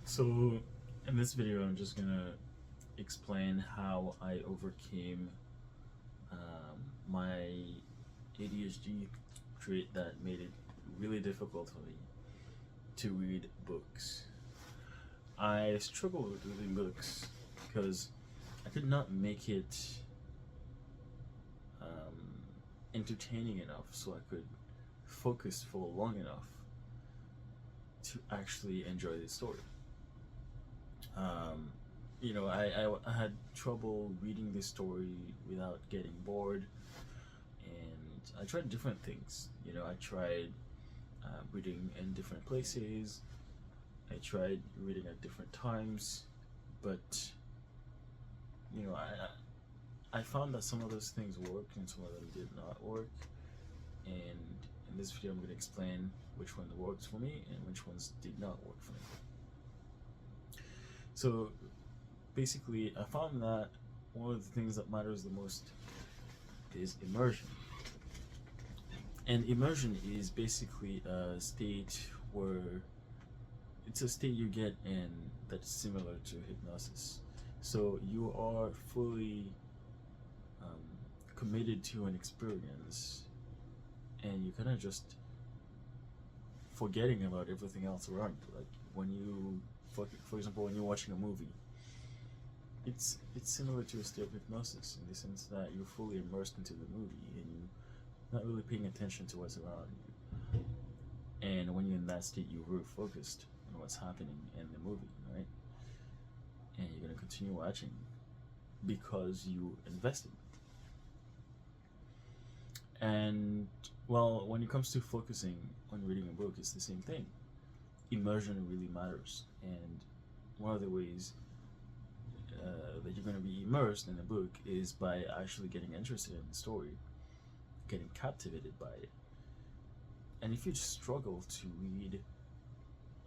So, in this video, I'm just gonna explain how I overcame my ADHD trait that made it really difficult for me to read books. I struggled with reading books because I could not make it entertaining enough so I could focus for long enough to actually enjoy the story. Um, I had trouble reading the story without getting bored, and I tried different things. I tried reading in different places, I tried reading at different times, but I found that some of those things worked and some of them did not work. And in this video, I'm going to explain which one worked for me and which ones did not work for me. So basically, I found that one of the things that matters the most is immersion. And immersion is basically a state where it's a state you get in that's similar to hypnosis. So you are fully committed to an experience, and you kind of just forgetting about everything else around you. Like when you, for example, when you're watching a movie, it's similar to a state of hypnosis in the sense that you're fully immersed into the movie and you're not really paying attention to what's around you. And when you're in that state, you're very focused on what's happening in the movie, right? And you're gonna continue watching because you invested. And well, when it comes to focusing on reading a book, it's the same thing. Immersion really matters, and one of the ways that you're going to be immersed in a book is by actually getting interested in the story, getting captivated by it. And if you struggle to read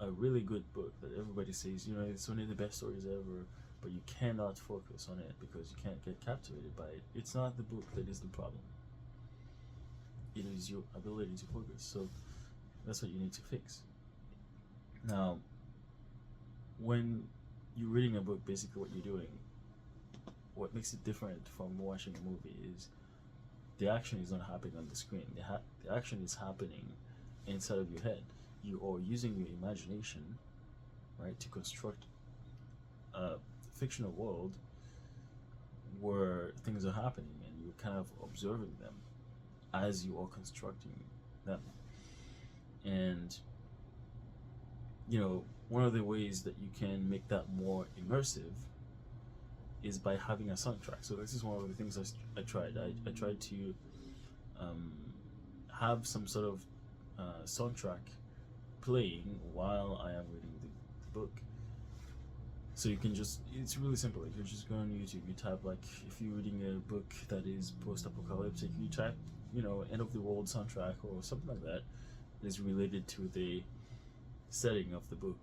a really good book that everybody says, it's one of the best stories ever, but you cannot focus on it because you can't get captivated by it, it's not the book that is the problem. It is your ability to focus. So that's what you need to fix. Now, when you're reading a book, basically what you're doing, what makes it different from watching a movie is the action is not happening on the screen. The action is happening inside of your head. You are using your imagination, right, to construct a fictional world where things are happening, and you're kind of observing them as you are constructing them. And one of the ways that you can make that more immersive is by having a soundtrack. So this is one of the things I tried. I tried to have some sort of soundtrack playing while I am reading the book. So you can it's really simple. Like, you just go on YouTube, you type, like, if you're reading a book that is post-apocalyptic, you type, end of the world soundtrack or something like that is related to the setting of the book.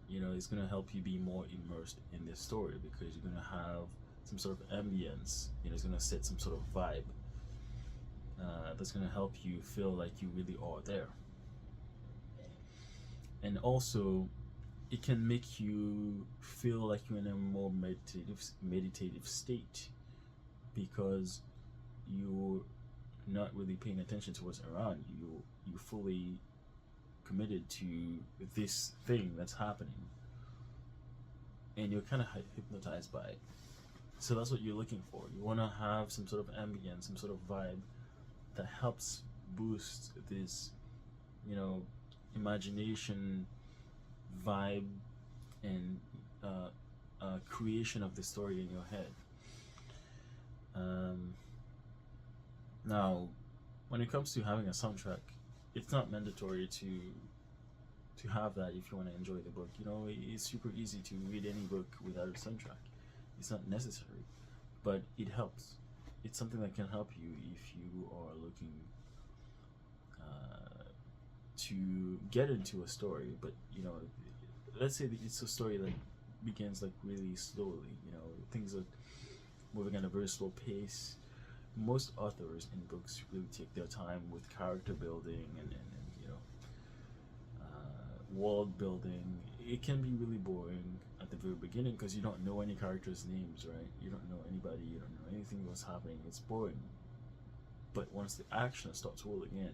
It's going to help you be more immersed in the story because you're going to have some sort of ambience. It's going to set some sort of vibe that's going to help you feel like you really are there. And also, it can make you feel like you're in a more meditative state because you're not really paying attention to what's around you. You're fully committed to this thing that's happening, and you're kind of hypnotized by it. So that's what you're looking for. You want to have some sort of ambience, some sort of vibe that helps boost this imagination vibe and creation of the story in your head. Now, when it comes to having a soundtrack, it's not mandatory to have that if you want to enjoy the book. It's super easy to read any book without a soundtrack. It's not necessary, but it helps. It's something that can help you if you are looking to get into a story. But let's say that it's a story that begins like really slowly. Things are moving at a very slow pace. Most authors in books really take their time with character building and world building. it can be really boring at the very beginning because you don't know any characters' names, right? You don't know anybody, you don't know anything that's happening. It's boring. But once the action starts rolling in,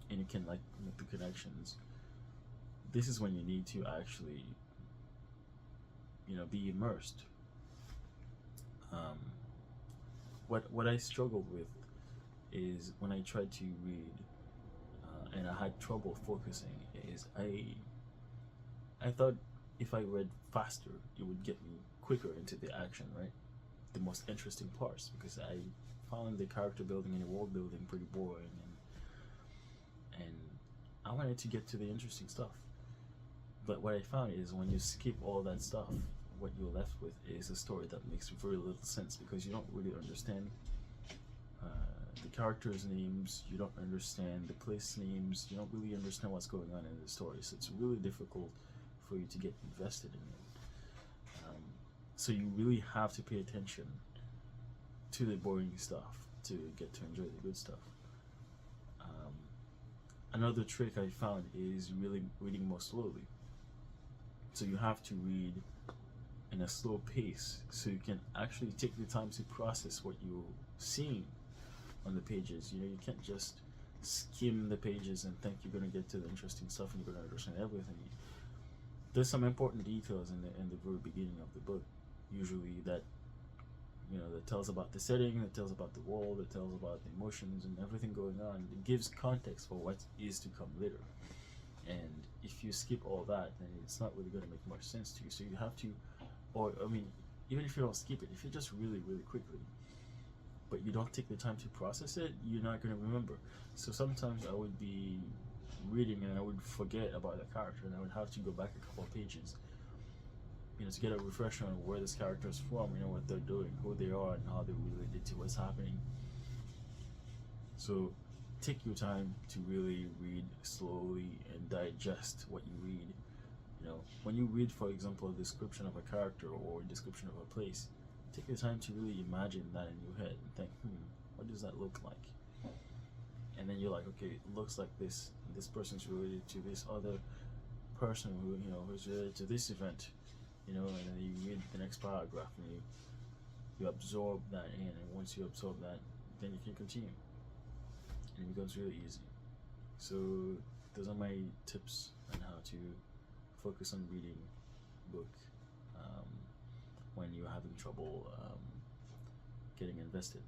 and you can like make the connections, this is when you need to actually, be immersed. Um, what I struggled with is when I tried to read, and I had trouble focusing. Is I thought if I read faster, it would get me quicker into the action, right? The most interesting parts, because I found the character building and the world building pretty boring, and I wanted to get to the interesting stuff. But what I found is when you skip all that stuff, what you're left with is a story that makes very little sense because you don't really understand the characters' names, you don't understand the place names, you don't really understand what's going on in the story. So it's really difficult for you to get invested in it. So you really have to pay attention to the boring stuff to get to enjoy the good stuff. Another trick I found is really reading more slowly. So you have to read in a slow pace so you can actually take the time to process what you're seeing on the pages. You can't just skim the pages and think you're going to get to the interesting stuff and you're going to understand everything. There's some important details in the very beginning of the book, usually that that tells about the setting, that tells about the world, that tells about the emotions and everything going on. It gives context for what is to come later. And if you skip all that, then it's not really going to make much sense to you. So you have to, or I mean, even if you don't skip it, if you just really, really quickly, but you don't take the time to process it, you're not going to remember. So sometimes I would be reading and I would forget about the character, and I would have to go back a couple of pages, to get a refresher on where this character is from, what they're doing, who they are, and how they're related to what's happening. So take your time to really read slowly and digest what you read. When you read, for example, a description of a character or a description of a place, take your time to really imagine that in your head and think, what does that look like? And then you're like, okay, it looks like this. This person's related to this other person who's related to this event. And then you read the next paragraph and you absorb that in, and once you absorb that, then you can continue. And it becomes really easy. So those are my tips on how to focus on reading a book when you're having trouble getting invested.